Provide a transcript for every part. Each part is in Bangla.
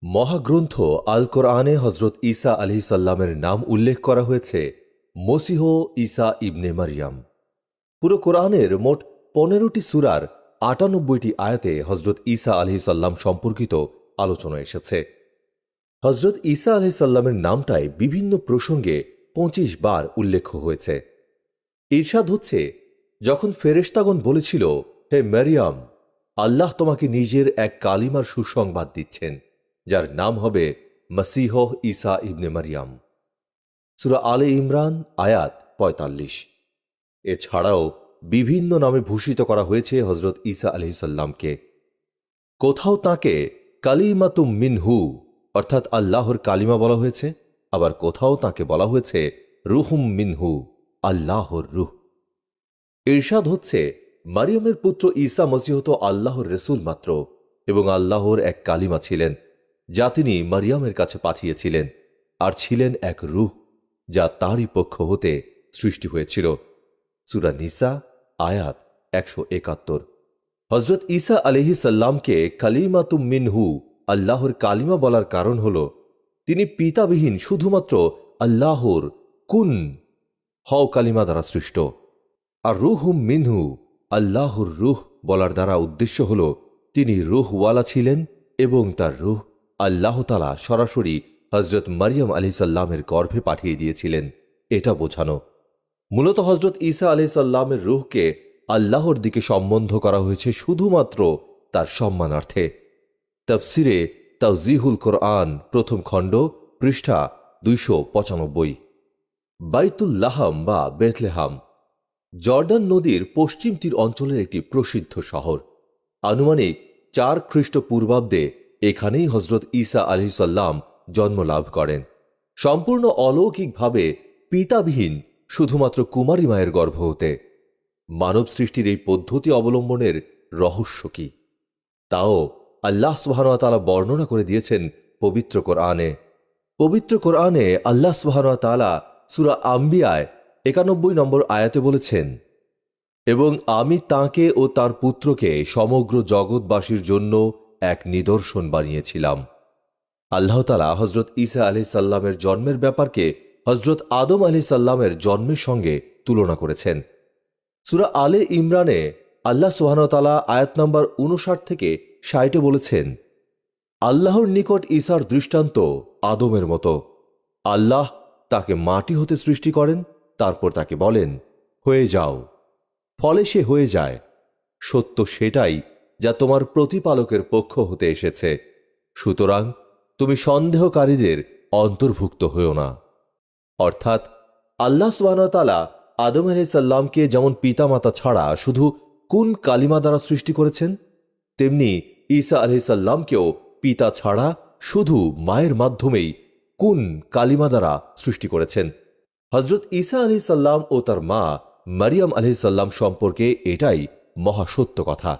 মহাগ্রন্থ আল কোরআনে হজরত ঈসা আলাইহিসসালামের নাম উল্লেখ করা হয়েছে মসিহ ঈসা ইবনে মারিয়াম। পুরো কোরআনের মোট ১৫টি সূরার ৯৮টি আয়াতে হজরত ঈসা আলাইহিসসালাম সম্পর্কিত আলোচনা এসেছে। হজরত ঈসা আলাইহিসসালামের নামটাই বিভিন্ন প্রসঙ্গে ২৫ বার উল্লেখ হয়েছে। ইরশাদ হচ্ছে, যখন ফেরেশতাগণ বলেছিল, হে মারিয়াম, আল্লাহ তোমাকে নিজের এক কালিমার সুসংবাদ দিচ্ছেন, যার নাম হবে মসিহ ঈসা ইবনে মারিয়াম। সূরা আলে ইমরান আয়াত ৪৫। এছাড়াও বিভিন্ন নামে ভূষিত করা হয়েছে হজরত ঈসা আলাইহিসসালামকে। কোথাও তাঁকে কালিমাতুম মিনহু অর্থাৎ আল্লাহর কালিমা বলা হয়েছে, আবার কোথাও তাঁকে বলা হয়েছে রুহুম মিনহু, আল্লাহর রুহ। ইরশাদ হচ্ছে, মারিয়ামের পুত্র ঈসা মসীহ তো আল্লাহর রসুল মাত্র এবং আল্লাহর এক কালিমা ছিলেন, যা তিনি মারিয়ামের কাছে পাঠিয়েছিলেন, আর ছিলেন এক রূহ, যা তাঁরই পক্ষ হতে সৃষ্টি হয়েছিল। সূরা নিসা আয়াত ১৭১। হজরত ঈসা আলাইহিসসালামকে কালিমাতুম মিনহু, আল্লাহর কালিমা বলার কারণ হল তিনি পিতাবিহীন শুধুমাত্র আল্লাহর কুন হও কালিমা দ্বারা সৃষ্ট। আর রুহুম মিনহু, আল্লাহর রুহ বলার দ্বারা উদ্দেশ্য হল তিনি রুহওয়ালা ছিলেন এবং তার রুহ আল্লাহ তাআলা সরাসরি হজরত মারিয়াম আলাইহিসসালামের গর্ভে পাঠিয়ে দিয়েছিলেন, এটা বোঝানো। মূলত হজরত ঈসা আলাইহিসসালামের রুহকে আল্লাহর দিকে সম্বন্ধ করা হয়েছে শুধুমাত্র তার সম্মানার্থে। তাফসিরে তাওজিহুল কোরআন প্রথম খণ্ড পৃষ্ঠা ২৯৫। বাইতুল লাহাম বা বেথলেহাম জর্ডান নদীর পশ্চিম তীর অঞ্চলের একটি প্রসিদ্ধ শহর। আনুমানিক ৪ খ্রিস্টপূর্বাব্দে এখানেই হজরত ঈসা আলাইহিসসালাম জন্মলাভ করেন, সম্পূর্ণ অলৌকিকভাবে পিতাবিহীন শুধুমাত্র কুমারী মায়ের গর্ভ হতে। মানব সৃষ্টির এই পদ্ধতি অবলম্বনের রহস্য কি, তাও আল্লাহ সুবহানাহু ওয়া তাআলা বর্ণনা করে দিয়েছেন পবিত্র কোরআনে। পবিত্র কোরআনে আল্লাহ সুবহানাহু ওয়া তাআলা সূরা আম্বিয়ায় ৯১ নম্বর আয়াতে বলেছেন, এবং আমি তাঁকে ও তার পুত্রকে সমগ্র জগৎবাসীর জন্য এক নিদর্শন বানিয়েছিলাম। আল্লাহ তাআলা হজরত ঈসা আলাইহিসসালামের জন্মের ব্যাপারকে হজরত আদম আলাইহিসসালামের জন্মের সঙ্গে তুলনা করেছেন। সূরা আলে ইমরানে আল্লাহ সুবহানাহু ওয়া তাআলা আয়াত নম্বর ৫৯ থেকে ৬০ বলেছেন, আল্লাহর নিকট ঈসার দৃষ্টান্ত আদমের মতো। আল্লাহ তাকে মাটি হতে সৃষ্টি করেন, তারপর তাকে বলেন, হয়ে যাও, ফলে সে হয়ে যায়। সত্য সেটাই যা তোমার প্রতিপালকের পক্ষ হতে এসেছে, সুতরাং তুমি সন্দেহকারীদের অন্তর্ভুক্ত হও না। অর্থাৎ আল্লাহ সুবহানাহু ওয়া তাআলা আদম আলাইহিসসালামকে যেমন পিতামাতা ছাড়া শুধু কুন কালিমা দ্বারা সৃষ্টি করেছেন, তেমনি ঈসা আলাইহিসসালামকেও পিতা ছাড়া শুধু মায়ের মাধ্যমেই কুন কালিমা দ্বারা সৃষ্টি করেছেন। হজরত ঈসা আলাইহিসসালাম ও তার মা মারিয়াম আলাইহিসসালাম সম্পর্কে এটাই মহাসত্য কথা।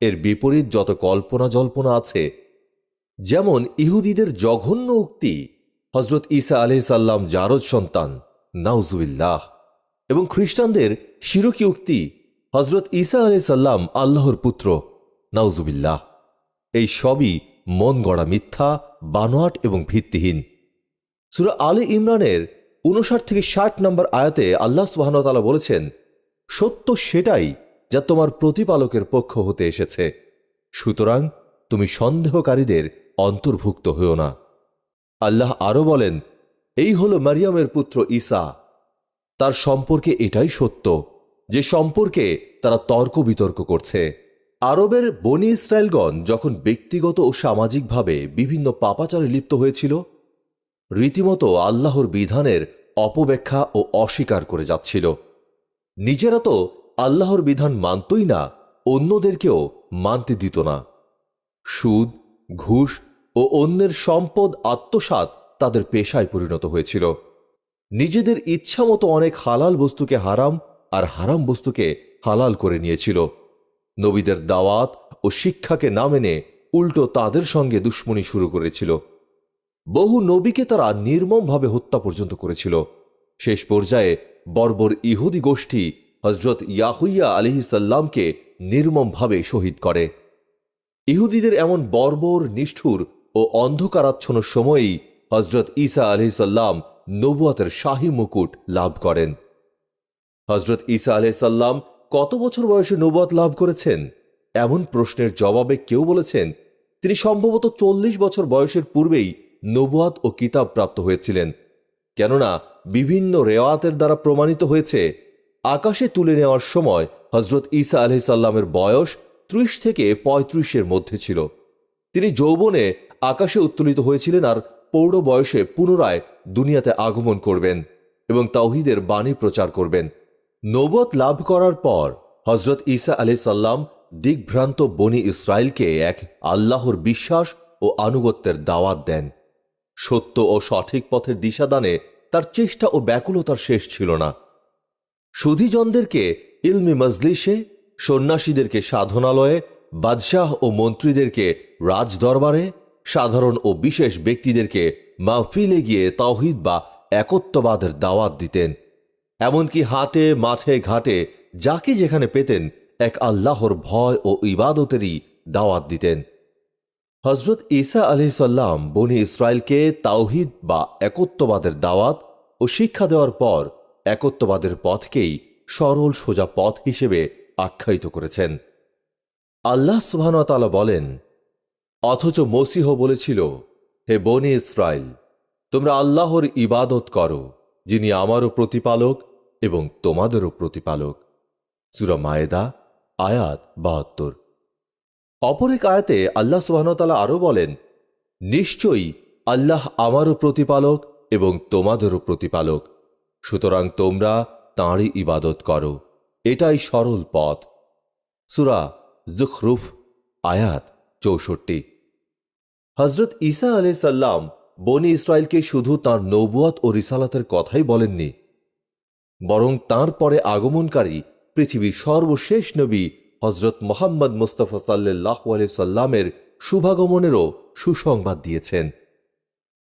এর বিপরীত যত কল্পনা জল্পনা আছে, যেমন ইহুদিদের জঘন্য উক্তি হজরত ঈসা আলাইহিসসালাম জারজ সন্তান, নাউজুবিল্লাহ, এবং খ্রিস্টানদের শিরকি উক্তি হজরত ঈসা আলাইহিসসালাম আল্লাহর পুত্র, নাউজুবিল্লাহ, এই সবই মন গড়া মিথ্যা, বানোয়াট এবং ভিত্তিহীন। সূরা আলে ইমরানের ৫৯ থেকে ৬০ নম্বর আয়াতে আল্লাহ সুবহানাহু ওয়া তাআলা বলেছেন, সত্য সেটাই যা তোমার প্রতিপালকের পক্ষ হতে এসেছে, সুতরাং তুমি সন্দেহকারীদের অন্তর্ভুক্ত হও না। আল্লাহ আরও বলেন, এই হল মারিয়ামের পুত্র ঈসা, তার সম্পর্কে এটাই সত্য যে সম্পর্কে তারা তর্ক বিতর্ক করছে। আরবের বনি ইসরায়েলগণ যখন ব্যক্তিগত ও সামাজিকভাবে বিভিন্ন পাপাচারে লিপ্ত হয়েছিল, রীতিমতো আল্লাহর বিধানের অপব্যাখ্যা ও অস্বীকার করে যাচ্ছিল। নিজেরা তো আল্লাহর বিধান মানতই না, অন্যদেরকেও মানতে দিত না। সুদ, ঘুষ ও অন্যের সম্পদ আত্মসাৎ তাদের পেশায় পরিণত হয়েছিল। নিজেদের ইচ্ছামতো অনেক হালাল বস্তুকে হারাম আর হারাম বস্তুকে হালাল করে নিয়েছিল। নবীদের দাওয়াত ও শিক্ষাকে না মেনে উল্টো তাদের সঙ্গে দুশমনি শুরু করেছিল। বহু নবীকে তারা নির্মমভাবে হত্যা পর্যন্ত করেছিল। শেষ পর্যায়ে বর্বর ইহুদি গোষ্ঠী হজরত ইয়াহইয়া আলাইহিসসালামকে নির্মমভাবে শহীদ করে। ইহুদিদের এমন বর্বর, নিষ্ঠুর ও অন্ধকারাচ্ছন্ন সময়েই হজরত ঈসা আলাইহিসসাল্লাম নবুয়াতের শাহী মুকুট লাভ করেন। হজরত ঈসা আলাইহিসসাল্লাম কত বছর বয়সে নবুয়াত লাভ করেছেন? এমন প্রশ্নের জবাবে কেউ বলেছেন তিনি সম্ভবত 40 বছর বয়সের পূর্বেই নবুয়াত ও কিতাব প্রাপ্ত হয়েছিলেন। কেননা বিভিন্ন রেওয়াতের দ্বারা প্রমাণিত হয়েছে আকাশে তুলে নেওয়ার সময় হজরত ঈসা আলাইহিসসাল্লামের বয়স 30 থেকে 35-এর মধ্যে ছিল। তিনি যৌবনে আকাশে উত্তোলিত হয়েছিলেন আর পৌঢ় বয়সে পুনরায় দুনিয়াতে আগমন করবেন এবং তাওহীদের বাণী প্রচার করবেন। নবুয়ত লাভ করার পর হজরত ঈসা আলাইহিসসাল্লাম দিগ্ভ্রান্ত বনি ইসরায়েলকে এক আল্লাহর বিশ্বাস ও আনুগত্যের দাওয়াত দেন। সত্য ও সঠিক পথের দিশাদানে তার চেষ্টা ও ব্যাকুলতার শেষ ছিল না। সুধীজনদেরকে ইলমি মজলিসে, সন্ন্যাসীদেরকে সাধনালয়ে, বাদশাহ ও মন্ত্রীদেরকে রাজদরবারে, সাধারণ ও বিশেষ ব্যক্তিদেরকে মাহফিলে গিয়ে তাওহীদ বা একত্ববাদের দাওয়াত দিতেন। এমনকি হাটে, মাঠে, ঘাটে যাকে যেখানে পেতেন এক আল্লাহর ভয় ও ইবাদতেরই দাওয়াত দিতেন। হজরত ঈসা আলাইহিসসালাম বনি ইসরায়েলকে তাওহীদ বা একত্ববাদের দাওয়াত ও শিক্ষা দেওয়ার পর একত্ববাদের পথকেই সরল সোজা পথ হিসেবে আখ্যায়িত করেছেন। আল্লাহ সুবহানাহু ওয়া তাআলা বলেন, অথচ মসীহ বলেছিল, হে বনি ইসরায়েল, তোমরা আল্লাহর ইবাদত করো, যিনি আমারও প্রতিপালক এবং তোমাদেরও প্রতিপালক। সূরা মায়েদা আয়াত 72। অপর এক আয়াতে আল্লাহ সুবহানাহু ওয়া তাআলা আরও বলেন, নিশ্চয়ই আল্লাহ আমারও প্রতিপালক এবং তোমাদেরও প্রতিপালক, সুতরাং তোমরা তাঁরই ইবাদত করো, এটাই সরল পথ। সূরা যুখরুফ আয়াত 64। হজরত ঈসা আলাইহিসসালাম বনি ইসরায়েলকে শুধু তাঁর নবুয়ত ও রিসালাতের কথাই বলেননি, বরং তাঁর পরে আগমনকারী পৃথিবীর সর্বশেষ নবী হজরত মুহাম্মদ মুস্তাফা সাল্লাল্লাহু আলাইহি সাল্লামের শুভাগমনেরও সুসংবাদ দিয়েছেন।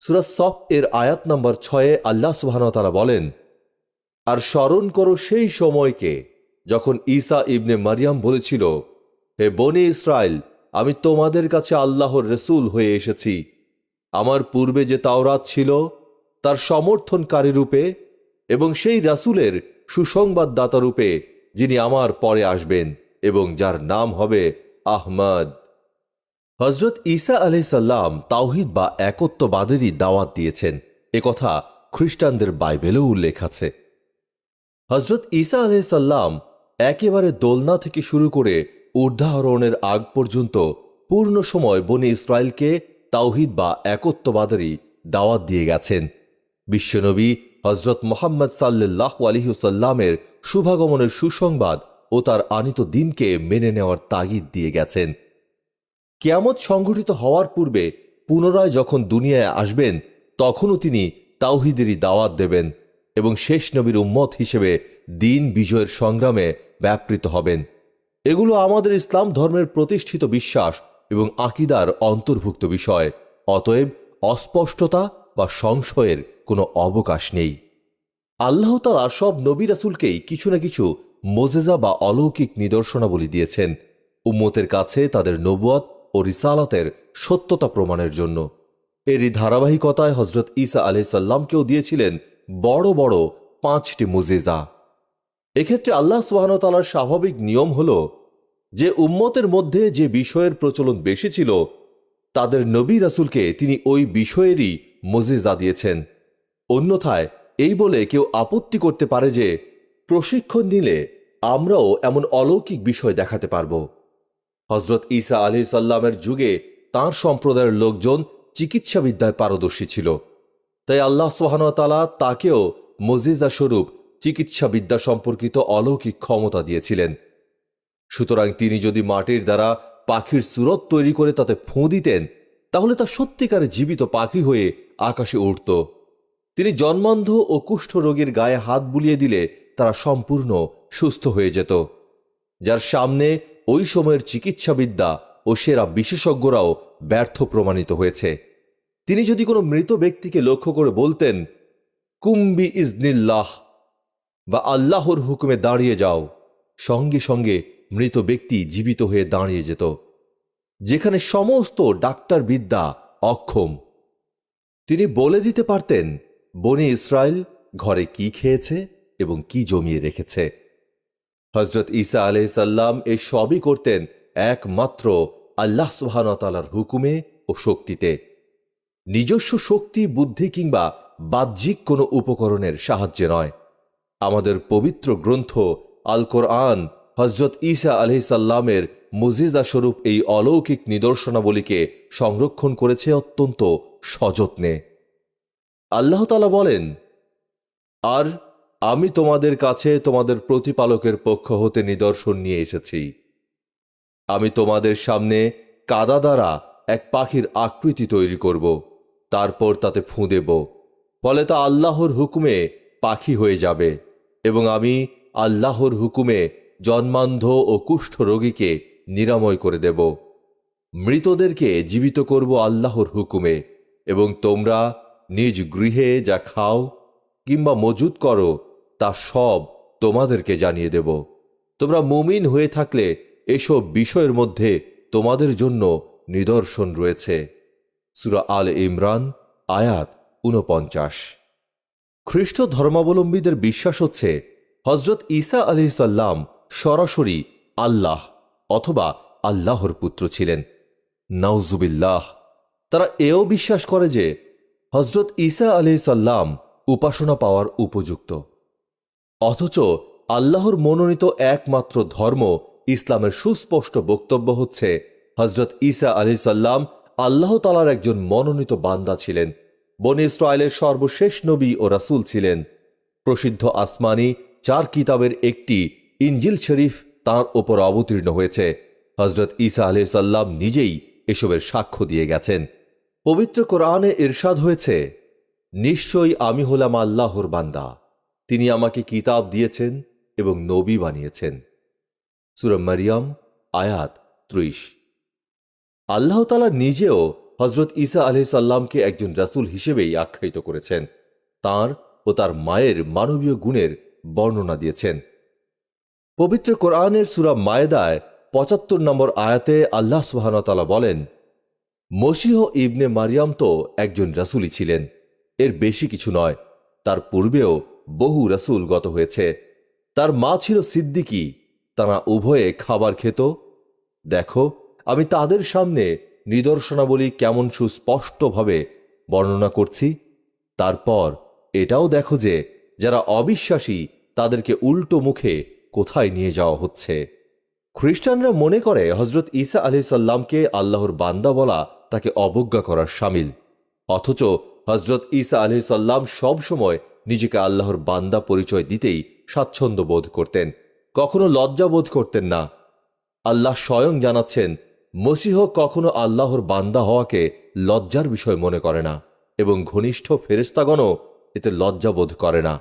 সূরা সফ এর আয়াত নম্বর 6 আল্লাহ সুবহানাহু ওয়া তাআলা বলেন, আর স্মরণ করো সেই সময়কে যখন ঈসা ইবনে মারইয়াম বলেছিল, হে বনি ইসরায়েল, আমি তোমাদের কাছে আল্লাহর রসূল হয়ে এসেছি। আমার পূর্বে যে তাওরাত ছিল তার সমর্থনকারী রূপে এবং সেই রাসূলের সুসংবাদদাতা রূপে যিনি আমার পরে আসবেন এবং যার নাম হবে আহমদ। হজরত ঈসা আলাইহিসসালাম তাওহীদ বা একত্ববাদেরই দাওয়াত দিয়েছেন, একথা খ্রিস্টানদের বাইবেলেও উল্লেখ আছে। হজরত ঈসা আলাইহিসসালাম একেবারে দোলনা থেকে শুরু করে ঊর্ধ্বারোহণের আগ পর্যন্ত পূর্ণ সময় বনি ইসরায়েলকে তাওহীদ বা একত্ববাদেরই দাওয়াত দিয়ে গেছেন। বিশ্বনবী হজরত মুহাম্মদ সাল্লাল্লাহু আলাইহি ওয়াসাল্লামের শুভাগমনের সুসংবাদ ও তার আনিত দিনকে মেনে নেওয়ার তাগিদ দিয়ে গেছেন। কিয়ামত সংঘটিত হওয়ার পূর্বে পুনরায় যখন দুনিয়ায় আসবেন তখনও তিনি তাওহীদেরই দাওয়াত দেবেন এবং শেষ নবীর উম্মত হিসেবে দিন বিজয়ের সংগ্রামে ব্যাপৃত হবেন। এগুলো আমাদের ইসলাম ধর্মের প্রতিষ্ঠিত বিশ্বাস এবং আকীদার অন্তর্ভুক্ত বিষয়। অতএব অস্পষ্টতা বা সংশয়ের কোনো অবকাশ নেই। আল্লাহ তাআলা সব নবী রাসূলকেই কিছু না কিছু মোজেজা বা অলৌকিক নিদর্শনাবলী দিয়েছেন উম্মতের কাছে তাদের নবুয়ত ও রিসালাতের সত্যতা প্রমাণের জন্য। এরই ধারাবাহিকতায় হজরত ঈসা আলাইহিসসালামকেও দিয়েছিলেন বড় বড় 5টি মুজিজা। এক্ষেত্রে আল্লাহ সুবহানাহু ওয়া তাআলার স্বাভাবিক নিয়ম হল যে উম্মতের মধ্যে যে বিষয়ের প্রচলন বেশি ছিল তাদের নবী রাসূলকে তিনি ওই বিষয়েরই মুজিজা দিয়েছেন। অন্যথায় এই বলে কেউ আপত্তি করতে পারে যে প্রশিক্ষণ নিলে আমরাও এমন অলৌকিক বিষয় দেখাতে পারব। হজরত ঈসা আলাইহিসসালামের যুগে তাঁর সম্প্রদায়ের লোকজন চিকিৎসাবিদ্যায় পারদর্শী ছিল, তাই আল্লাহ সুবহানাহু ওয়া তাআলা তাকেও মুজিজা স্বরূপ চিকিৎসাবিদ্যা সম্পর্কিত অলৌকিক ক্ষমতা দিয়েছিলেন। সুতরাং তিনি যদি মাটির দ্বারা পাখির সুরত তৈরি করে তাতে ফু দিতেন তাহলে তা সত্যিকারে জীবিত পাখি হয়ে আকাশে উড়ত। তিনি জন্মান্ধ ও কুষ্ঠ রোগীর গায়ে হাত বুলিয়ে দিলে তারা সম্পূর্ণ সুস্থ হয়ে যেত, যার সামনে ওই সময়ের চিকিৎসাবিদ্যা ও সেরা বিশেষজ্ঞরাও ব্যর্থ প্রমাণিত হয়েছে। তিনি যদি কোনো মৃত ব্যক্তিকে লক্ষ্য করে বলতেন, কুম্বি ইজনিল্লাহ বা আল্লাহর হুকুমে দাঁড়িয়ে যাও, সঙ্গে সঙ্গে মৃত ব্যক্তি জীবিত হয়ে দাঁড়িয়ে যেত। যেখানে সমস্ত ডাক্তার বিদ্যা অক্ষম। তিনি বলে দিতে পারতেন বনি ইসরায়েল ঘরে কি খেয়েছে এবং কি জমিয়ে রেখেছে। হজরত ঈসা আলাইহিস সালাম এই সবই করতেন একমাত্র আল্লাহ সুবহানাহু ওয়া তাআলার হুকুমে ও শক্তিতে। নিজস্ব শক্তি, বুদ্ধি কিংবা বাহ্যিক কোনো উপকরণের সাহায্যে নয়। আমাদের পবিত্র গ্রন্থ আল কোরআন হজরত ঈসা আলাইহিস সালামের মুজিজা স্বরূপ এই অলৌকিক নিদর্শনাবলীকে সংরক্ষণ করেছে অত্যন্ত সযত্নে। আল্লাহ তাআলা বলেন, আর আমি তোমাদের কাছে তোমাদের প্রতিপালকের পক্ষ হতে নিদর্শন নিয়ে এসেছি। আমি তোমাদের সামনে কাদা দ্বারা এক পাখির আকৃতি তৈরি করব, তারপর তাতে ফুঁ দেব, ফলে তা আল্লাহর হুকুমে পাখি হয়ে যাবে, এবং আমি আল্লাহর হুকুমে জন্মান্ধ ও কুষ্ঠ রোগীকে নিরাময় করে দেব। মৃতদেরকে জীবিত করব আল্লাহর হুকুমে, এবং তোমরা নিজ গৃহে যা খাও কিংবা মজুদ করো তা সব তোমাদেরকে জানিয়ে দেব। তোমরা মুমিন হয়ে থাকলে এসব বিষয়ের মধ্যে তোমাদের জন্য নিদর্শন রয়েছে। সূরা আল ইমরান আয়াত ৪৯। খ্রিস্ট ধর্মাবলম্বীদের বিশ্বাস হচ্ছে হজরত ঈসা আলাইহিস সালাম সরাসরি আল্লাহ অথবা আল্লাহর পুত্র ছিলেন। নাউজুবিল্লাহ। তারা এও বিশ্বাস করে যে হজরত ঈসা আলাইহিস সালাম উপাসনা পাওয়ার উপযুক্ত। অথচ আল্লাহর মনোনীত একমাত্র ধর্ম ইসলামের সুস্পষ্ট বক্তব্য হচ্ছে হজরত ঈসা আলাইহিস সালাম আল্লাহ তাআলার একজন মনোনীত বান্দা ছিলেন, বনী ইসরায়েলের সর্বশেষ নবী ও রাসূল ছিলেন। প্রসিদ্ধ আসমানি 4 কিতাবের একটি ইনজিল শরীফ তাঁর ওপর অবতীর্ণ হয়েছে। হজরত ঈসা আলাইহিস সালাম নিজেই এসবের সাক্ষ্য দিয়ে গেছেন। পবিত্র কোরআনে ইরশাদ হয়েছে, নিশ্চয়ই আমি হলাম আল্লাহর বান্দা, তিনি আমাকে কিতাব দিয়েছেন এবং নবী বানিয়েছেন। সূরা মারিয়াম আয়াত 30। আল্লাহ তাআলা নিজেও হজরত ঈসা আলাইহিস সালামকে একজন রাসূল হিসেবেই আখ্যায়িত করেছেন। তাঁর ও তার মায়ের মানবীয় গুণের বর্ণনা দিয়েছেন। পবিত্র কোরআনের সূরা মায়েদায় ৭৫ নম্বর আয়াতে আল্লাহ সুবহানাহু ওয়া তাআলা বলেন, মসীহ ইবনে মারিয়াম তো একজন রাসূলই ছিলেন, এর বেশি কিছু নয়। তার পূর্বেও বহু রাসূল গত হয়েছে। তার মা ছিল সিদ্দিকী, তারা উভয়ে খাবার খেত। দেখো, আমি তাদের সামনে নিদর্শনাবলী কেমন সুস্পষ্টভাবে বর্ণনা করছি। তারপর এটাও দেখো যে যারা অবিশ্বাসী তাদেরকে উল্টো মুখে কোথায় নিয়ে যাওয়া হচ্ছে। খ্রিস্টানরা মনে করে হজরত ঈসা আলাইহিস সালামকে আল্লাহর বান্দা বলা তাকে অবজ্ঞা করার শামিল। অথচ হজরত ঈসা আলাইহিস সালাম সবসময় নিজেকে আল্লাহর বান্দা পরিচয় দিতেই স্বাচ্ছন্দ্য বোধ করতেন, কখনো লজ্জা বোধ করতেন না। আল্লাহ স্বয়ং জানাচ্ছেন, মসীহ কখনো আল্লাহর বান্দা হওয়াকে লজ্জার বিষয় মনে করে না, এবং ঘনিষ্ঠ ফেরেশতাগণও এতে লজ্জা বোধ করে না।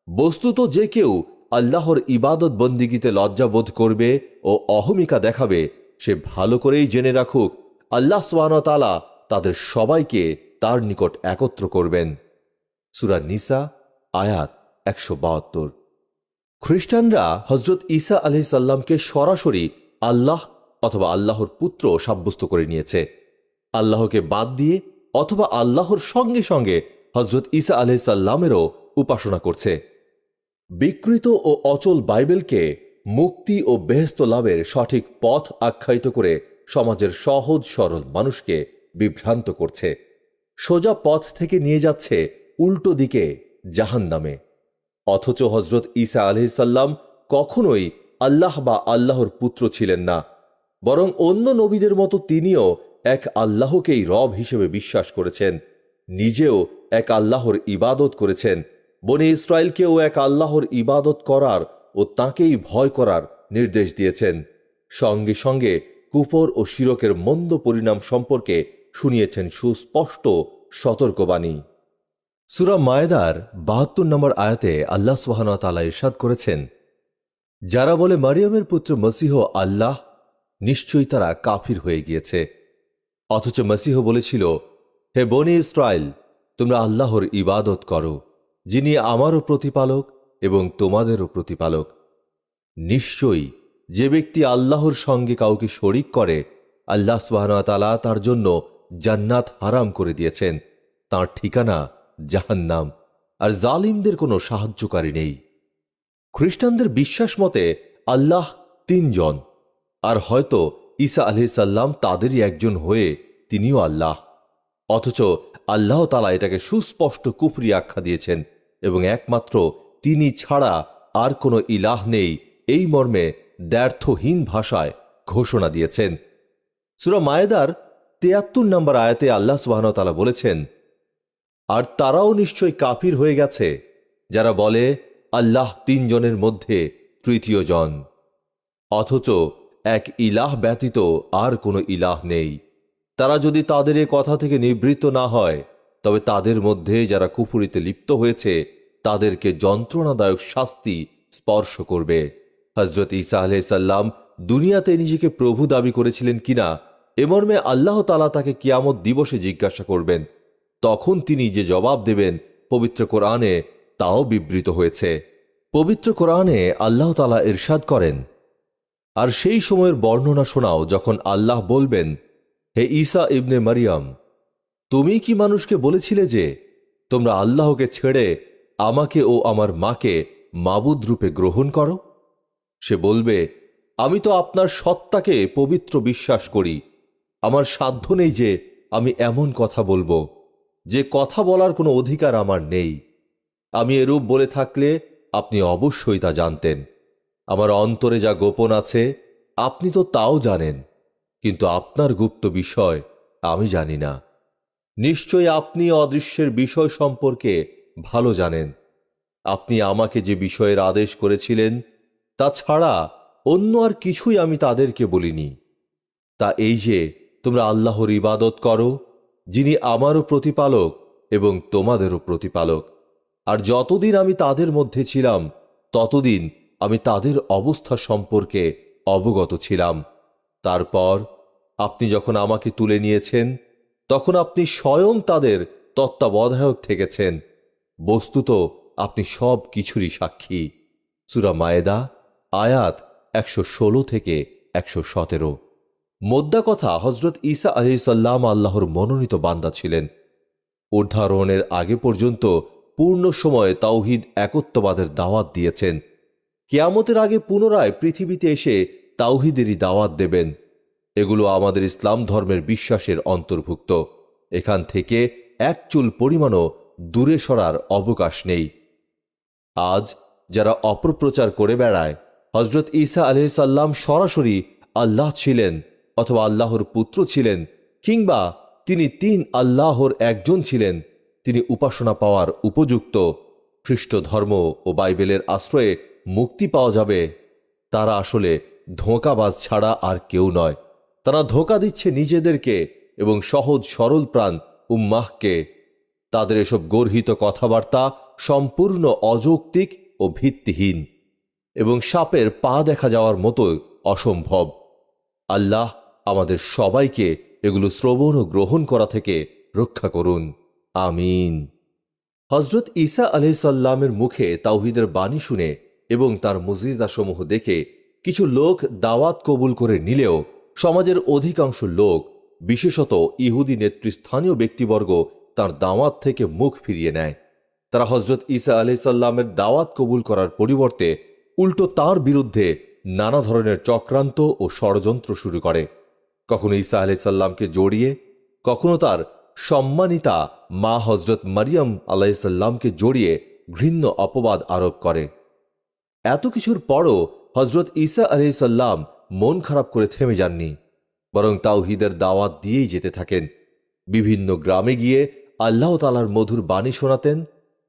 বস্তুত যে কেউ আল্লাহর ইবাদত বন্দিগিতে লজ্জা বোধ করবে ও অহমিকা দেখাবে, সে ভালো করেই জেনে রাখুক আল্লাহ সুবহানাহু ওয়া তাআলা তাদের সবাইকে তার নিকট একত্র করবেন। সূরা নিসা আয়াত ১৭২। খ্রিস্টানরা হজরত ঈসা আলাইহিস সালামকে সরাসরি আল্লাহ অথবা আল্লাহর পুত্র সাব্যস্ত করে নিয়েছে। আল্লাহকে বাদ দিয়ে অথবা আল্লাহর সঙ্গে সঙ্গে হজরত ঈসা আলাইহিস সালামেরও উপাসনা করছে। বিকৃত ও অচল বাইবেলকে মুক্তি ও বেহেশত লাভের সঠিক পথ আখ্যায়িত করে সমাজের সহজ সরল মানুষকে বিভ্রান্ত করছে। সোজা পথ থেকে নিয়ে যাচ্ছে উল্টো দিকে, জাহান্নামে। অথচ হজরত ঈসা আলাইহিস সালাম কখনোই আল্লাহ বা আল্লাহর পুত্র ছিলেন না, বরং অন্য নবীদের মতো তিনিও এক আল্লাহকেই রব হিসেবে বিশ্বাস করেছেন। নিজেও এক আল্লাহর ইবাদত করেছেন, বনী ইসরায়েলকেও এক আল্লাহর ইবাদত করার ও তাঁকেই ভয় করার নির্দেশ দিয়েছেন। সঙ্গে সঙ্গে কুফর ও শিরকের মন্দ পরিণাম সম্পর্কে শুনিয়েছেন সুস্পষ্ট সতর্কবাণী। সূরা মায়েদার ৭২ নম্বর আয়াতে আল্লাহ সুবহানাহু ওয়া তাআলা ইরশাদ করেছেন, যারা বলে মারিয়ামের পুত্র মসীহ আল্লাহ, নিশ্চয়ই তারা কাফির হয়ে গিয়েছে। অথচ মসীহ বলেছিল, হে বনী ইসরায়েল, তোমরা আল্লাহর ইবাদত করো, যিনি আমারও প্রতিপালক এবং তোমাদেরও প্রতিপালক। নিশ্চয়ই যে ব্যক্তি আল্লাহর সঙ্গে কাউকে শরিক করে, আল্লাহ সুবহানাহু ওয়া তাআলা তার জন্য জান্নাত হারাম করে দিয়েছেন, তাঁর ঠিকানা জাহান্নাম, আর জালিমদের কোনো সাহায্যকারী নেই। খ্রিস্টানদের বিশ্বাস মতে আল্লাহ তিনজন, আর হয়তো ঈসা আলাইহিস সালাম তাদেরই একজন হয়ে তিনিও আল্লাহ। অথচ আল্লাহ তাআলা এটাকে সুস্পষ্ট কুফরি আখ্যা দিয়েছেন এবং একমাত্র তিনি ছাড়া আর কোনো ইলাহ নেই এই মর্মে দ্ব্যর্থহীন ভাষায় ঘোষণা দিয়েছেন। সূরা মায়েদার ৭৩ নম্বর আয়াতে আল্লাহ সুবহানাহু ওয়া তাআলা বলেছেন, আর তারাও নিশ্চয় কাফির হয়ে গেছে যারা বলে আল্লাহ তিনজনের মধ্যে তৃতীয় জন, অথচ এক ইলাহ ব্যতীত আর কোনো ইলাহ নেই। তারা যদি তাদের এ কথা থেকে নিবৃত্ত না হয়, তবে তাদের মধ্যে যারা কুফরিতে লিপ্ত হয়েছে তাদেরকে যন্ত্রণাদায়ক শাস্তি স্পর্শ করবে। হযরত ঈসা আলাইহিস সালাম দুনিয়াতে নিজেকে প্রভু দাবি করেছিলেন কিনা এ মর্মে আল্লাহ তাআলা তাকে কিয়ামত দিবসে জিজ্ঞাসা করবেন। তখন তিনি যে জবাব দেবেন পবিত্র কোরআনে তাও বিবৃত হয়েছে। পবিত্র কোরআনে আল্লাহ তাআলা ইরশাদ করেন, আর সেই সময়ের বর্ণনা শোনাও যখন আল্লাহ বলবেন, হে ঈসা ইবনে মারিয়াম, তুমি কি মানুষকে বলেছিলে যে তোমরা আল্লাহকে ছেড়ে আমাকে ও আমার মাকে মাবুদ রূপে গ্রহণ করো? সে বলবে, আমি তো আপনার সত্তাকে পবিত্র বিশ্বাস করি। আমার সাধ্য নেই যে আমি এমন কথা বলবো যে কথা বলার কোনো অধিকার আমার নেই। আমি এরূপ বলে থাকলে আপনি অবশ্যই তা জানতেন। আমার অন্তরে যা গোপন আছে আপনি তো তাও জানেন, কিন্তু আপনার গুপ্ত বিষয় আমি জানি না। নিশ্চয় আপনি অদৃশ্যের বিষয় সম্পর্কে ভালো জানেন। আপনি আমাকে যে বিষয়ের আদেশ করেছিলেন তা ছাড়া অন্য আর কিছুই আমি তাদেরকে বলিনি। তা এই যে তোমরা আল্লাহর ইবাদত করো, যিনি আমারও প্রতিপালক এবং তোমাদেরও প্রতিপালক। আর যতদিন আমি তাদের মধ্যে ছিলাম ততদিন আমি তাদের অবস্থা সম্পর্কে অবগত ছিলাম। তারপর আপনি যখন আমাকে তুলে নিয়েছেন তখন আপনি স্বয়ং তাদের তত্ত্বাবধায়ক থেকেছেন। বস্তুত আপনি সব কিছুরই সাক্ষী। সূরা মায়েদা আয়াত ১১৬ থেকে ১১৭। মোদ্দা কথা, হযরত ঈসা আলাইহিস সালাম আল্লাহর মনোনীত বান্দা ছিলেন। উদ্ধারণের আগে পর্যন্ত পূর্ণ সময়ে তাওহীদ একত্ববাদের দাওয়াত দিয়েছেন। কিয়ামতের আগে পুনরায় পৃথিবীতে এসে তাওহীদেরই দাওয়াত দেবেন। এগুলো আমাদের ইসলাম ধর্মের বিশ্বাসের অন্তর্ভুক্ত। এখান থেকে এক চুল পরিমাণও দূরে সরার অবকাশ নেই। আজ যারা অপপ্রচার করে বেড়ায় হযরত ঈসা আলাইহিস সালাম সরাসরি আল্লাহ ছিলেন অথবা আল্লাহর পুত্র ছিলেন, কিংবা তিনি তিন আল্লাহর একজন ছিলেন, তিনি উপাসনা পাওয়ার উপযুক্ত, খ্রিস্ট ধর্ম ও বাইবেলের আশ্রয়ে মুক্তি পাওয়া যাবে, তারা আসলে ধোঁকাবাজ ছাড়া আর কেউ নয়। তারা ধোঁকা দিচ্ছে নিজেদেরকে এবং সহজ সরল প্রাণ উম্মাহকে। তাদের এসব গর্হিত কথাবার্তা সম্পূর্ণ অযৌক্তিক ও ভিত্তিহীন এবং সাপের পা দেখা যাওয়ার মতো অসম্ভব। আল্লাহ আমাদের সবাইকে এগুলো শ্রবণ ও গ্রহণ করা থেকে রক্ষা করুন, আমিন। হযরত ঈসা আলাইহিস সালামের মুখে তাওহীদের বাণী শুনে এবং তার মুজিজাসমূহ দেখে কিছু লোক দাওয়াত কবুল করে নিলেও সমাজের অধিকাংশ লোক, বিশেষত ইহুদি নেতৃস্থানীয় ব্যক্তিবর্গ তার দাওয়াত থেকে মুখ ফিরিয়ে নেয়। তারা হযরত ঈসা আলাইহিস সালামের দাওয়াত কবুল করার পরিবর্তে উল্টো তার বিরুদ্ধে নানা ধরনের চক্রান্ত ও ষড়যন্ত্র শুরু করে। কখনো ঈসা আলাইহিস সালামকে জড়িয়ে, কখনো তার সম্মানিতা মা হযরত মারিয়াম আলাইহিস সালামকে জড়িয়ে ঘৃণ্য অপবাদ আরোপ করে। এত কিছুর পরও হযরত ঈসা আলাইহিস সালাম মন খারাপ করে থেমে যাননি, বরং তাওহীদের দাওয়াত দিয়েই যেতে থাকেন। বিভিন্ন গ্রামে গিয়ে আল্লাহ তাআলার মধুর বাণী শোনাতেন,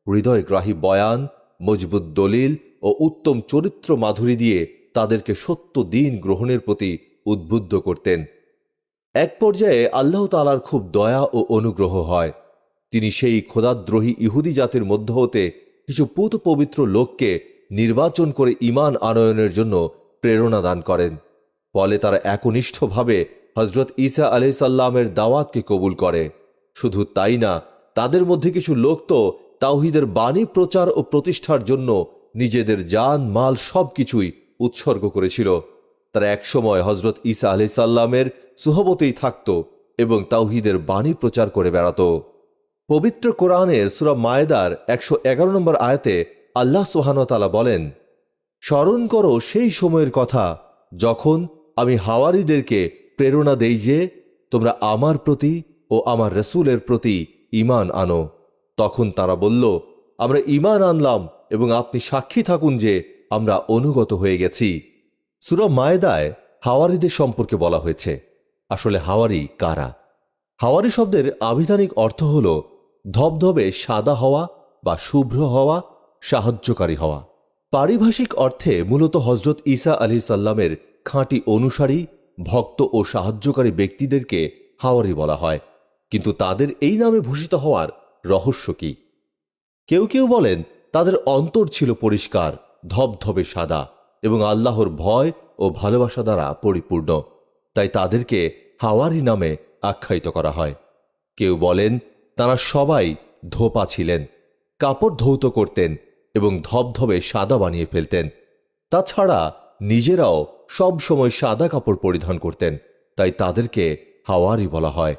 হৃদয়গ্রাহী বয়ান, মজবুত দলিল ও উত্তম চরিত্র মাধুরী দিয়ে তাদেরকে সত্য দিন গ্রহণের প্রতি উদ্বুদ্ধ করতেন। এক পর্যায়ে আল্লাহ তাআলার খুব দয়া ও অনুগ্রহ হয়। তিনি সেই খোদাদ্রোহী ইহুদি জাতির মধ্য হতে কিছু পুত পবিত্র লোককে নির্বাচন করে ঈমান আনয়নের জন্য প্রেরণা দান করেন। ফলে তারা একনিষ্ঠভাবে হযরত ঈসা আলাইহিস সালামের দাওয়াতকে কবুল করে। শুধু তাই না, তাদের মধ্যে কিছু লোক তো তাওহীদের বাণী প্রচার ও প্রতিষ্ঠার জন্য নিজেদের জান মাল সবকিছুই উৎসর্গ করেছিল। তারা একসময় হযরত ঈসা আলাইহিস সালামের সুহবতেই থাকত এবং তাওহীদের বাণী প্রচার করে বেড়াত। পবিত্র কোরআনের সূরা মায়েদার 111 নম্বর আয়াতে আল্লাহ সুবহানাহু ওয়া তাআলা বলেন, স্মরণ করো সেই সময়ের কথা যখন আমি হাওয়ারীদেরকে প্রেরণা দেই যে তোমরা আমার প্রতি ও আমার রাসূলের প্রতি ঈমান আনো। তখন তারা বলল, আমরা ঈমান আনলাম এবং আপনি সাক্ষী থাকুন যে আমরা অনুগত হয়ে গেছি। সূরা মায়েদায় হাওয়ারীদের সম্পর্কে বলা হয়েছে। আসলে হাওয়ারী কারা? হাওয়ারী শব্দের আবিধানিক অর্থ হল ধবধবে সাদা হওয়া বা শুভ্র হওয়া, সাহায্যকারী হওয়া। পারিভাষিক অর্থে মূলত হজরত ঈসা আলাইহিস সালামের খাঁটি অনুসারী, ভক্ত ও সাহায্যকারী ব্যক্তিদেরকে হাওয়ারী বলা হয়। কিন্তু তাদের এই নামে ভূষিত হওয়ার রহস্য কি? কেউ কেউ বলেন তাদের অন্তর ছিল পরিষ্কার, ধবধবে সাদা এবং আল্লাহর ভয় ও ভালোবাসা দ্বারা পরিপূর্ণ, তাই তাদেরকে হাওয়ারী নামে আখ্যায়িত করা হয়। কেউ বলেন তারা সবাই ধোপা ছিলেন, কাপড় ধৌত করতেন এবং ধবধবে সাদা বানিয়ে ফেলতেন। তাছাড়া নিজেরাও সব সময় সাদা কাপড় পরিধান করতেন, তাই তাদেরকে হাওয়ারী বলা হয়।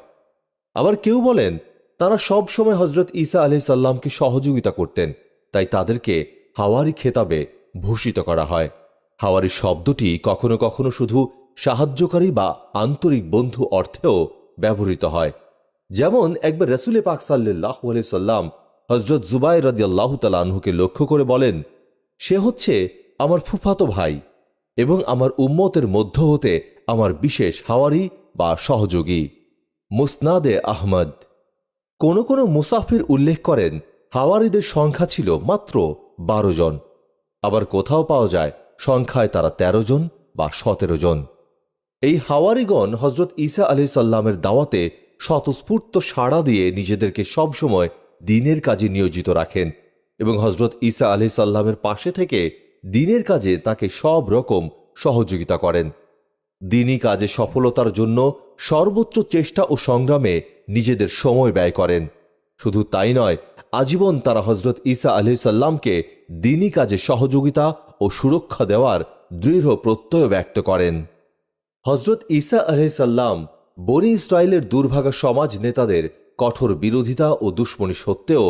আবার কেউ বলেন তারা সব সময় হজরত ঈসা আলাইহিস সালামকে সহযোগিতা করতেন, তাই তাদেরকে হাওয়ারী খেতাবে ভূষিত করা হয়। হাওয়ারী শব্দটি কখনো কখনো শুধু সাহায্যকারী বা আন্তরিক বন্ধু অর্থেও ব্যবহৃত হয়। যেমন একবার রাসূল পাক সাল্লাল্লাহু আলাইহি সাল্লাম হযরত জুবাইর রাদিয়াল্লাহু তাআলা আনহুকে লক্ষ্য করে বলেন, সে হচ্ছে আমার ফুফাতো ভাই এবং আমার উম্মতের মধ্য হতে আমার বিশেষ হাওয়ারী বা সহযোগী। মুসনাদে আহমদ। কোন কোন মুসাফির উল্লেখ করেন হাওয়ারীদের সংখ্যা ছিল মাত্র 12 জন। আবার কোথাও পাওয়া যায় সংখ্যায় তারা 13 জন বা 17 জন। এই হাওয়ারীগণ হজরত ঈসা আলাইহিস সালামের দাওয়াতে স্বতঃস্ফূর্ত সাড়া দিয়ে নিজেদেরকে সবসময় দ্বীনের কাজে নিয়োজিত রাখেন এবং হজরত ঈসা আলাইহিস সালামের পাশে থেকে দ্বীনের কাজে তাকে সব রকম সহযোগিতা করেন। দ্বীনি কাজে সফলতার জন্য সর্বোচ্চ চেষ্টা ও সংগ্রামে নিজেদের সময় ব্যয় করেন। শুধু তাই নয়, আজীবন তারা হজরত ঈসা আলাইহিস সালামকে দ্বীনি কাজে সহযোগিতা ও সুরক্ষা দেওয়ার দৃঢ় প্রত্যয় ব্যক্ত করেন। হজরত ঈসা আলাইহিস সালাম বনি ইসরায়েলের দুর্ভাগা সমাজ নেতাদের কঠোর বিরোধিতা ও দুশমনী সত্ত্বেও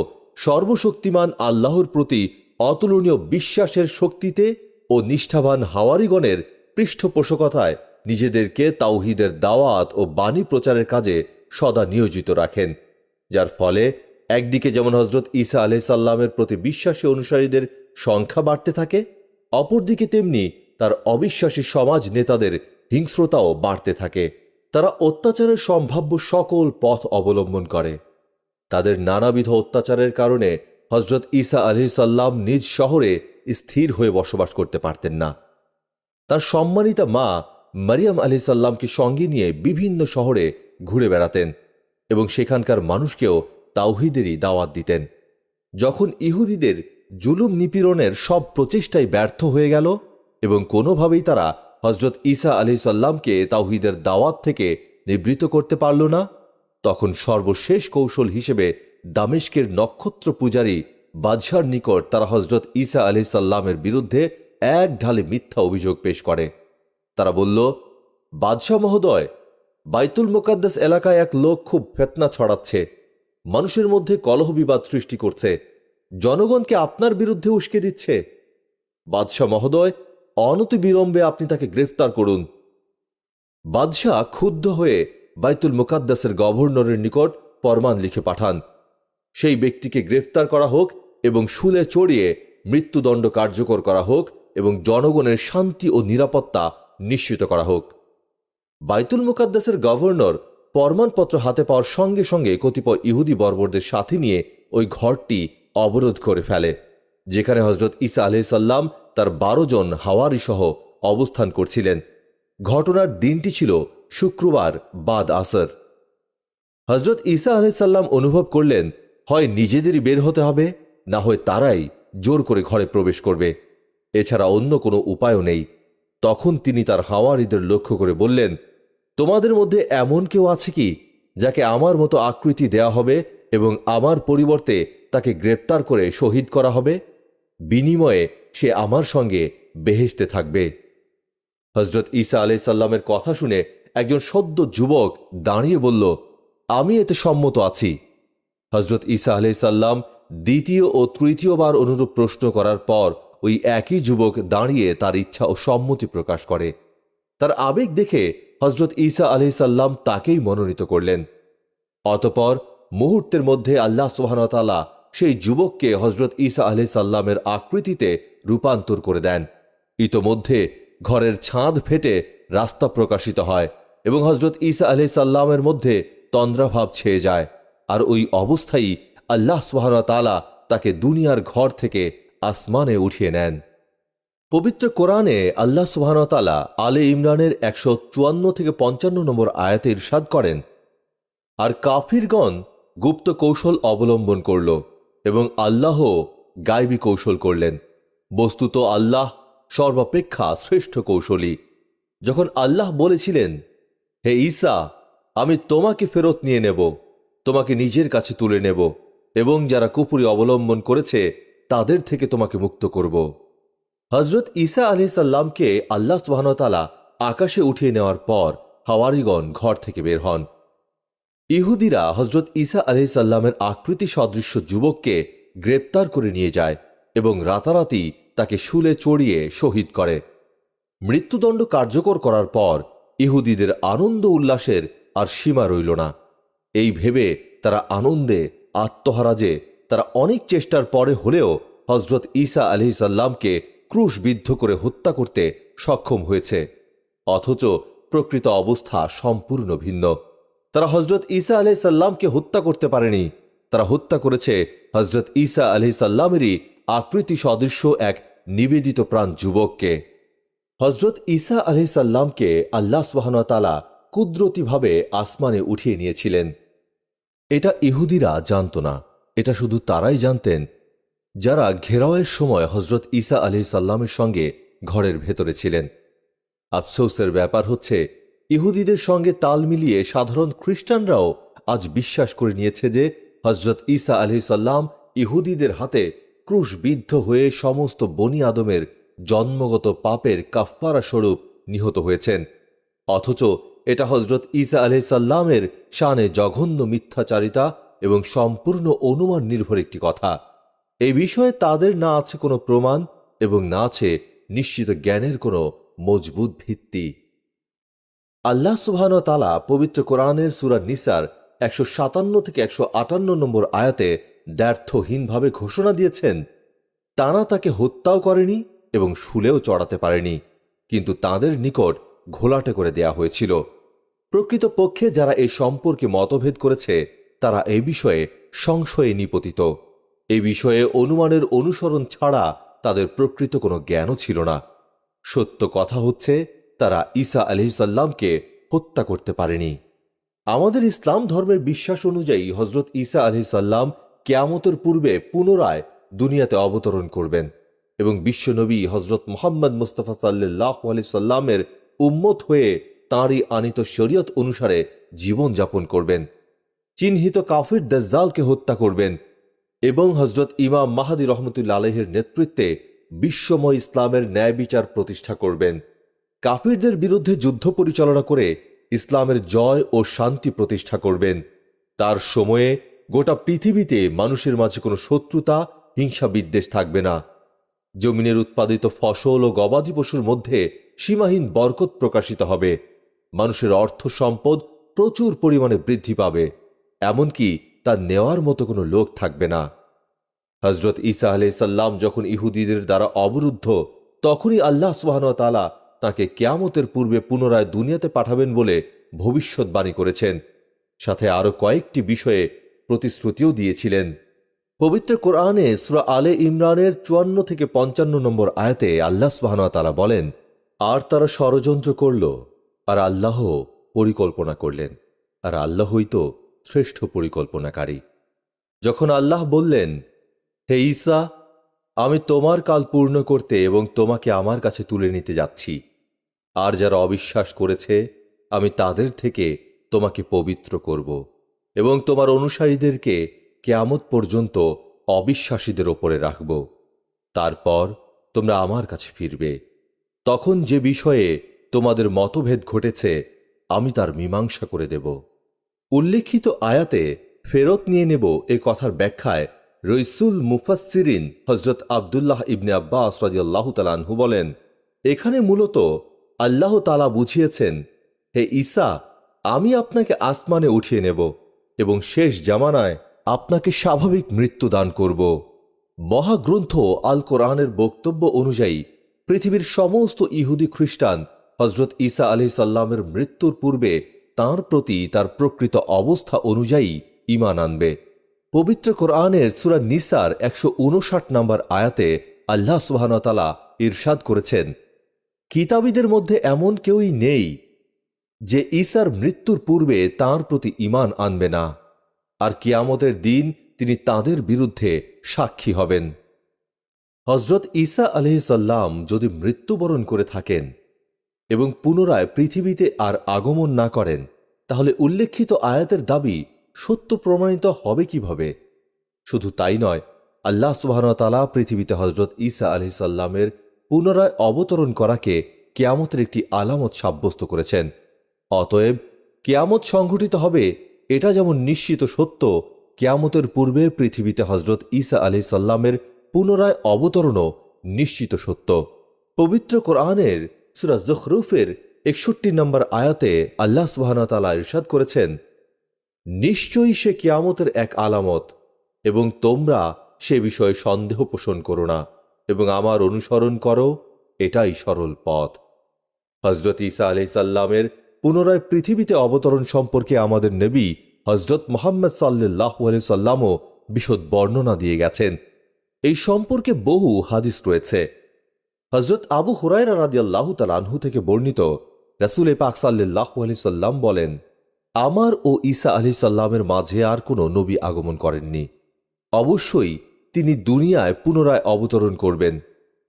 সর্বশক্তিমান আল্লাহর প্রতি অতুলনীয় বিশ্বাসের শক্তিতে ও নিষ্ঠাবান হাওয়ারীগণের পৃষ্ঠপোষকতায় নিজেদেরকে তাওহীদের দাওয়াত ও বাণী প্রচারের কাজে সদা নিয়োজিত রাখেন, যার ফলে একদিকে যেমন হজরত ঈসা আলাইহিস সালামের প্রতি বিশ্বাসী অনুসারীদের সংখ্যা বাড়তে থাকে, অপরদিকে তেমনি তার অবিশ্বাসী সমাজ নেতাদের হিংস্রতাও বাড়তে থাকে। তারা অত্যাচারের সম্ভাব্য সকল পথ অবলম্বন করে। তাদের নানাবিধ অত্যাচারের কারণে হজরত ঈসা আলাইহিস সালাম নিজ শহরে স্থির হয়ে বসবাস করতে পারতেন না। তার সম্মানিতা মা মারিয়াম আলাইহিস সালামকে সঙ্গে নিয়ে বিভিন্ন শহরে ঘুরে বেড়াতেন এবং সেখানকার মানুষকেও তাওহীদেরই দাওয়াত দিতেন। যখন ইহুদিদের জুলুম নিপীড়নের সব প্রচেষ্টাই ব্যর্থ হয়ে গেল এবং কোনোভাবেই তারা হজরত ঈসা আলাইহিস সালামকে তাওহীদের দাওয়াত থেকে নিবৃত্ত করতে পারল না, তখন সর্বশেষ কৌশল হিসেবে দামেস্কের নক্ষত্র পূজারী বাদশার নিকট তারা হজরত ঈসা আলাইহিস সালামের বিরুদ্ধে এক ঢালে মিথ্যা অভিযোগ পেশ করে। তারা বলল, বাদশাহ মহোদয়, বাইতুল মুকাদ্দাস এলাকায় এক লোক খুব ফিতনা ছড়াচ্ছে, মানুষের মধ্যে কলহ বিবাদ সৃষ্টি করছে, জনগণকে আপনার বিরুদ্ধে উস্কে দিচ্ছে। বাদশাহ মহোদয়, অনতিবিলম্বে আপনি তাকে গ্রেফতার করুন। বাদশাহ ক্ষুব্ধ হয়ে বাইতুল মুকাদ্দাসের গভর্নরের নিকট ফরমান লিখে পাঠান, সেই ব্যক্তিকে গ্রেফতার করা হোক এবং শুলে চড়িয়ে মৃত্যুদণ্ড কার্যকর করা হোক এবং জনগণের শান্তি ও নিরাপত্তা নিশ্চিত করা হোক। বাইতুল মুকাদ্দাসের গভর্নর ফরমানপত্র হাতে পাওয়ার সঙ্গে সঙ্গে কতিপয় ইহুদি বর্বরদের সাথে নিয়ে ওই ঘরটি অবরোধ করে ফেলে, যেখানে হজরত ঈসা আলাইহিস সালাম তার 12 জন হাওয়ারী সহ অবস্থান করছিলেন। ঘটনার দিনটি ছিল শুক্রবার বাদ আসর। হজরত ঈসা আলাইহিস সালাম অনুভব করলেন হয় নিজেদেরই বের হতে হবে, না হয় তারাই জোর করে ঘরে প্রবেশ করবে, এছাড়া অন্য কোনো উপায়ও নেই। তখন তিনি তার হাওয়ারীদের লক্ষ্য করে বললেন, তোমাদের মধ্যে এমন কেউ আছে কি যাকে আমার মতো আকৃতি দেয়া হবে এবং আমার পরিবর্তে তাকে গ্রেপ্তার করে শহীদ করা হবে? বিনিময়ে সে আমার সঙ্গে বেহেশতে থাকবে। হজরত ঈসা আলাইহিস সালামের কথা শুনে একজন সদ্য যুবক দাঁড়িয়ে বলল, আমি এতে সম্মত আছি। হজরত ঈসা আলাইহিসসালাম দ্বিতীয় ও তৃতীয়বার অনুরূপ প্রশ্ন করার পর ওই একই যুবক দাঁড়িয়ে তার ইচ্ছা ও সম্মতি প্রকাশ করে। তার আবেগ দেখে হজরত ঈসা আলাইহিসসালাম তাকেই মনোনীত করলেন। অতঃপর মুহূর্তের মধ্যে আল্লাহ সুবহানাহু ওয়া তাআলা সেই যুবককে হজরত ঈসা আলাইহিসসালামের আকৃতিতে রূপান্তর করে দেন। ইতোমধ্যে ঘরের ছাদ ফেটে রাস্তা প্রকাশিত হয় এবং হজরত ঈসা আলাইহিসসালামের মধ্যে তন্দ্রাভাব ছেয়ে যায়। আর ওই অবস্থায় আল্লাহ সুবহানাহু ওয়া তাআলা তাকে দুনিয়ার ঘর থেকে আসমানে উঠিয়ে নেন। পবিত্র কোরআনে আল্লাহ সুবহানাহু ওয়া তাআলা আলে ইমরানের 154 থেকে 55 নম্বর আয়াতে ইরশাদ করেন, আর কাফিরগণ গুপ্ত কৌশল অবলম্বন করল এবং আল্লাহ গায়বী কৌশল করলেন। বস্তুত আল্লাহ সর্বাপেক্ষা শ্রেষ্ঠ কৌশলী। যখন আল্লাহ বলেছিলেন, হে ঈসা, আমি তোমাকে ফেরত নিয়ে নেব, তোমাকে নিজের কাছে তুলে নেব এবং যারা কুফরি অবলম্বন করেছে তাদের থেকে তোমাকে মুক্ত করব। হজরত ঈসা আলাইহিসসালামকে আল্লাহ সুবহানাহু ওয়া তাআলা আকাশে উঠিয়ে নেওয়ার পর হাওয়ারিগণ ঘর থেকে বের হন। ইহুদিরা হজরত ঈসা আলাইহিসসালামের আকৃতি সদৃশ্য যুবককে গ্রেপ্তার করে নিয়ে যায় এবং রাতারাতি তাকে শুলে চড়িয়ে শহীদ করে। মৃত্যুদণ্ড কার্যকর করার পর ইহুদিদের আনন্দ উল্লাসের আর সীমা রইল না। এই ভেবে তারা আনন্দে আত্মহারা যে তারা অনেক চেষ্টার পরে হলেও হজরত ঈসা আলাইহিসসালামকে ক্রুশবিদ্ধ করে হত্যা করতে সক্ষম হয়েছে, অথচ প্রকৃত অবস্থা সম্পূর্ণ ভিন্ন। তারা হজরত ঈসা আলাইহিসসালামকে হত্যা করতে পারেনি, তারা হত্যা করেছে হজরত ঈসা আলাইহিসসালামেরই আকৃতি সদৃশ্য এক নিবেদিত প্রাণ যুবককে। হজরত ঈসা আলাইহিসসালামকে আল্লাহ সুবহানাহু ওয়া তাআলা কুদরতিভাবে আসমানে উঠিয়ে নিয়েছিলেন। এটা ইহুদিরা জানত না, এটা শুধু তারাই জানতেন যারা ঘেরাওয়ের সময় হজরত ঈসা আলাইহিসসালামের সঙ্গে ঘরের ভেতরে ছিলেন। আফসোসের ব্যাপার হচ্ছে, ইহুদিদের সঙ্গে তাল মিলিয়ে সাধারণ খ্রিস্টানরাও আজ বিশ্বাস করে নিয়েছে যে হজরত ঈসা আলাইহিসসালাম ইহুদিদের হাতে ক্রুশবিদ্ধ হয়ে সমস্ত বনি আদমের জন্মগত পাপের কাফফারা স্বরূপ নিহত হয়েছেন। অথচ এটা হজরত ঈসা আলাইহিসসালামের শানে জঘন্য মিথ্যাচারিতা এবং সম্পূর্ণ অনুমান নির্ভর একটি কথা। এই বিষয়ে তাদের না আছে কোনো প্রমাণ এবং না আছে নিশ্চিত জ্ঞানের কোনো মজবুত ভিত্তি। আল্লাহ সুবহানাহু ওয়া তাআলা পবিত্র কোরআনের সূরা নিসার 157 থেকে 158 নম্বর আয়াতে দ্ব্যর্থহীনভাবে ঘোষণা দিয়েছেন, তারা তাকে হত্যাও করেনি এবং শুলেও চড়াতে পারেনি, কিন্তু তাদের নিকট ঘোলাটে করে দেয়া হয়েছিল। প্রকৃতপক্ষে যারা এই সম্পর্কে মতভেদ করেছে তারা এই বিষয়ে সংশয়ে নিপতিত। এই বিষয়ে অনুমানের অনুসরণ ছাড়া তাদের প্রকৃত কোনো জ্ঞানও ছিল না। সত্য কথা হচ্ছে, তারা ঈসা আলাইহিসসালামকে হত্যা করতে পারেনি। আমাদের ইসলাম ধর্মের বিশ্বাস অনুযায়ী হজরত ঈসা আলাইহিসসালাম কিয়ামতের পূর্বে পুনরায় দুনিয়াতে অবতরণ করবেন এবং বিশ্বনবী হজরত মুহাম্মদ মুস্তাফা সাল্লাল্লাহু আলাইহি সাল্লামের উম্মত হয়ে তাঁরই আনিত শরীয়ত অনুসারে জীবন যাপন করবেন, চিহ্নিত কাফির দাজ্জালকে হত্যা করবেন এবং হজরত ইমাম মাহদী রহমতুল্লাহ আলাইহির নেতৃত্বে বিশ্বময় ইসলামের ন্যায় বিচার প্রতিষ্ঠা করবেন। কাফিরদের বিরুদ্ধে যুদ্ধ পরিচালনা করে ইসলামের জয় ও শান্তি প্রতিষ্ঠা করবেন। তার সময়ে গোটা পৃথিবীতে মানুষের মাঝে কোনো শত্রুতা, হিংসা, বিদ্বেষ থাকবে না। জমিনের উৎপাদিত ফসল ও গবাদি পশুর মধ্যে সীমাহীন বরকত প্রকাশিত হবে। মানুষের অর্থ সম্পদ প্রচুর পরিমাণে বৃদ্ধি পাবে, এমনকি তা নেওয়ার মতো কোনো লোক থাকবে না। হজরত ঈসা আলাইহিসসালাম যখন ইহুদিদের দ্বারা অবরুদ্ধ, তখনই আল্লাহ সুবহানাহু ওয়া তাআলা তাঁকে কিয়ামতের পূর্বে পুনরায় দুনিয়াতে পাঠাবেন বলে ভবিষ্যৎবাণী করেছেন। সাথে আরও কয়েকটি বিষয়ে প্রতিশ্রুতিও দিয়েছিলেন। পবিত্র কোরআনে সূরা আলে ইমরানের 54 থেকে 55 নম্বর আয়াতে আল্লাহ সুবহানাহু ওয়া তাআলা বলেন, আর তারা ষড়যন্ত্র করল, আর আল্লাহ পরিকল্পনা করলেন, আর আল্লাহই তো শ্রেষ্ঠ পরিকল্পনাকারী। যখন আল্লাহ বললেন, হে ঈসা, আমি তোমার কাল পূর্ণ করতে এবং তোমাকে আমার কাছে তুলে নিতে যাচ্ছি, আর যারা অবিশ্বাস করেছে আমি তাদের থেকে তোমাকে পবিত্র করব এবং তোমার অনুসারীদেরকে কিয়ামত পর্যন্ত অবিশ্বাসীদের ওপরে রাখব। তারপর তোমরা আমার কাছে ফিরবে। তখন যে বিষয়ে তোমাদের মতভেদ ঘটেছে আমি তার মীমাংসা করে দেব। উল্লেখিত আয়াতে ফেরত নিয়ে নেব এ কথার ব্যাখ্যায় রইসুল মুফাসসিরিন হজরত আবদুল্লাহ ইবনে আব্বাস রাদিয়াল্লাহু তাআলা আনহু বলেন, এখানে মূলত আল্লাহ তাআলা বুঝিয়েছেন, হে ঈসা, আমি আপনাকে আসমানে উঠিয়ে নেব এবং শেষ জামানায় আপনাকে স্বাভাবিক মৃত্যু দান করব। মহাগ্রন্থ আল কোরআনের বক্তব্য অনুযায়ী পৃথিবীর সমস্ত ইহুদি খ্রিস্টান হজরত ঈসা আলাইহিস সালামের মৃত্যুর পূর্বে তাঁর প্রতি তার প্রকৃত অবস্থা অনুযায়ী ঈমান আনবে। পবিত্র কোরআনের সূরা নিসার 159 নম্বর আয়াতে আল্লাহ সুবহানাহু ওয়া তাআলা ইরশাদ করেছেন, কিতাবীদের মধ্যে এমন কেউই নেই যে ঈসার মৃত্যুর পূর্বে তাঁর প্রতি ঈমান আনবে না, আর কিয়ামতের দিন তিনি তাদের বিরুদ্ধে সাক্ষী হবেন। হজরত ঈসা আলাইহিস সালাম যদি মৃত্যুবরণ করে থাকেন এবং পুনরায় পৃথিবীতে আর আগমন না করেন, তাহলে উল্লেখিত আয়াতের দাবি সত্য প্রমাণিত হবে কিভাবে? শুধু তাই নয়, আল্লাহ সুবহানাহু ওয়া তাআলা পৃথিবীতে হজরত ঈসা আলাইহিস সালামের পুনরায় অবতরণ করাকে কিয়ামতের একটি আলামত সাব্যস্ত করেছেন। অতএব কিয়ামত সংঘটিত হবে এটা যেমন নিশ্চিত সত্য, কিয়ামতের পূর্বে পৃথিবীতে হজরত ঈসা আলাইহিস সালামের পুনরায় অবতরণও নিশ্চিত সত্য। পবিত্র কোরআনের সূরা যুখরুফের 61 নম্বর আয়াতে আল্লাহ সুবহানাহু ওয়া তাআলা ইরশাদ করেছেন, নিশ্চয়ই সে কিয়ামতের এক আলামত এবং তোমরা সে বিষয়ে সন্দেহ পোষণ করো না এবং আমার অনুসরণ করো, এটাই সরল পথ। হজরত ঈসা আলাইহিস সালামের পুনরায় পৃথিবীতে অবতরণ সম্পর্কে আমাদের নবী হজরত মুহাম্মদ সাল্লাল্লাহু আলাইহি সাল্লামও বিশদ বর্ণনা দিয়ে গেছেন। এই সম্পর্কে বহু হাদিস রয়েছে। হজরত আবু হুরায়রা রাদিয়াল্লাহু তাআলা আনহু থেকে বর্ণিত, রাসূল পাক সাল্লাল্লাহু আলাইহি সাল্লাম বলেন, আমার ও ঈসা আলাইহিস সালামের মাঝে আর কোনো নবী আগমন করেননি। অবশ্যই তিনি দুনিয়ায় পুনরায় অবতরণ করবেন।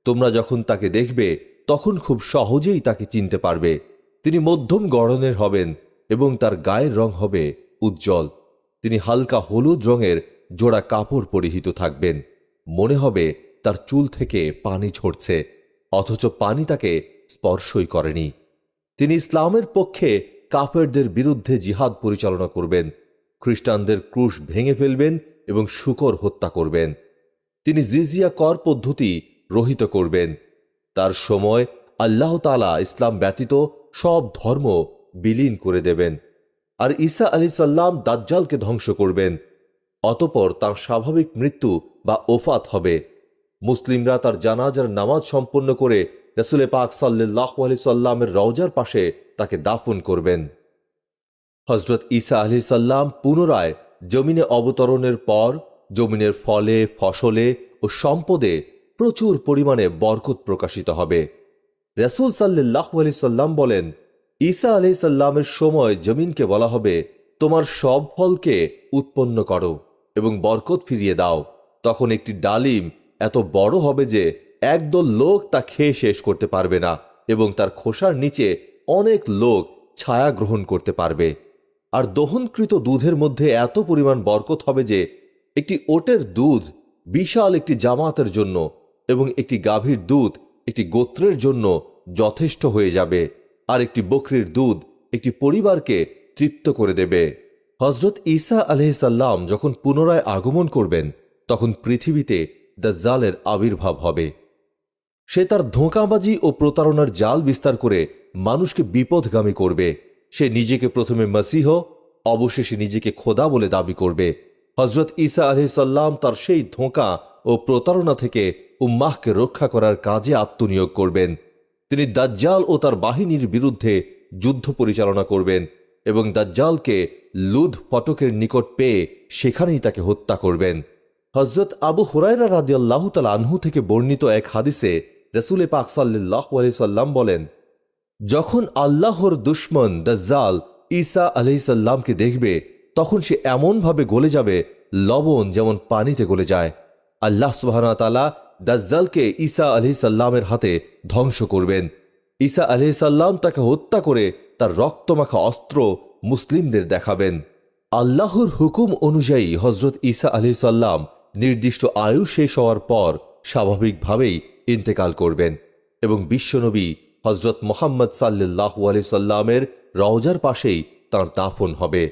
তোমরা যখন তাকে দেখবে তখন খুব সহজেই তাকে চিনতে পারবে। তিনি মধ্যম গড়নের হবেন এবং তার গায়ের রং হবে উজ্জ্বল। তিনি হালকা হলুদ রঙের জোড়া কাপড় পরিহিত থাকবেন। মনে হবে তার চুল থেকে পানি ঝরছে, অথচ পানি তাকে স্পর্শই করেনি। তিনি ইসলামের পক্ষে কাফেরদের বিরুদ্ধে জিহাদ পরিচালনা করবেন, খ্রিস্টানদের ক্রুশ ভেঙে ফেলবেন এবং শূকর হত্যা করবেন। তিনি জিজিয়া কর পদ্ধতি রহিত করবেন। তার সময় আল্লাহ তাআলা ইসলাম ব্যতীত সব ধর্ম বিলীন করে দেবেন। আর ঈসা আলাইহিস সালাম দাজ্জালকে ধ্বংস করবেন। অতঃপর তার স্বাভাবিক মৃত্যু বা ওফাত হবে। মুসলিমরা তার জানাজার নামাজ সম্পন্ন করে রাসূল পাক সাল্লাল্লাহু আলাইহি সাল্লামের রওজার পাশে তাকে দাফন করবেন। হজরত ঈসা আলাইহিস সালাম পুনরায় জমিনে অবতরণের পর জমিনের ফলে, ফসলে ও সম্পদে প্রচুর পরিমাণে বরকত প্রকাশিত হবে। রাসূল সাল্লাল্লাহু আলাইহি সাল্লাম বলেন, ঈসা আলাইহিস সালামের সময় জমিনকে বলা হবে, তোমার সব ফলকে উৎপন্ন করো এবং বরকত ফিরিয়ে দাও। তখন একটি ডালিম এত বড় হবে যে একদল লোক তা খেয়ে শেষ করতে পারবে না এবং তার খোসার নিচে অনেক লোক ছায়া গ্রহণ করতে পারবে। আর দহনকৃত দুধের মধ্যে এত পরিমাণ বরকত হবে যে একটি ওটের দুধ বিশাল একটি জামাতের জন্য এবং একটি গাভীর দুধ একটি গোত্রের জন্য যথেষ্ট হয়ে যাবে, আর একটি বকরির দুধ একটি পরিবারকে তৃপ্ত করে দেবে। হজরত ঈসা আলাইহিস সালাম যখন পুনরায় আগমন করবেন, তখন পৃথিবীতে দাজ্জালের আবির্ভাব হবে। সে তার ধোঁকাবাজি ও প্রতারণার জাল বিস্তার করে মানুষকে বিপথগামী করবে। সে নিজেকে প্রথমে মসীহ, অবশেষে নিজেকে খোদা বলে দাবি করবে। হজরত ঈসা আলাইহিস সালাম তার সেই ধোঁকা ও প্রতারণা থেকে উম্মাহকে রক্ষা করার কাজে আত্মনিয়োগ করবেন। তিনি দাজ্জাল ও তার বাহিনীর বিরুদ্ধে যুদ্ধ পরিচালনা করবেন এবং দাজ্জালকে লুদ ফটকের নিকট পেয়ে সেখানেই তাকে হত্যা করবেন। হজরত আবু হুরায়রা রাদিয়াল্লাহু তাআলা আনহু থেকে বর্ণিত এক হাদিসে রাসূল পাক সাল্লাল্লাহু আলাইহি সাল্লাম বলেন, যখন আল্লাহর দুশমন দাজ্জাল ঈসা আলাইহিস সালামকে দেখবে, তখন সে এমনভাবে গলে যাবে লবণ যেমন পানিতে গলে যায়। আল্লাহ সুবহানাহু ওয়া তাআলা দাজ্জালকে ঈসা আলাইহিস সালামের হাতে ধ্বংস করবেন। ঈসা আলাইহিস সালাম তাকে হত্যা করে তার রক্তমাখা অস্ত্র মুসলিমদের দেখাবেন। আল্লাহর হুকুম অনুযায়ী হজরত ঈসা আলাইহিস সালাম নির্দিষ্ট আয়ু শেষ হওয়ার পর স্বাভাবিকভাবেই ইন্তেকাল করবেন এবং বিশ্বনবী হজরত মুহাম্মদ সাল্লাল্লাহু আলাইহি সাল্লামের রওজার পাশেই তাঁর দাফন হবে।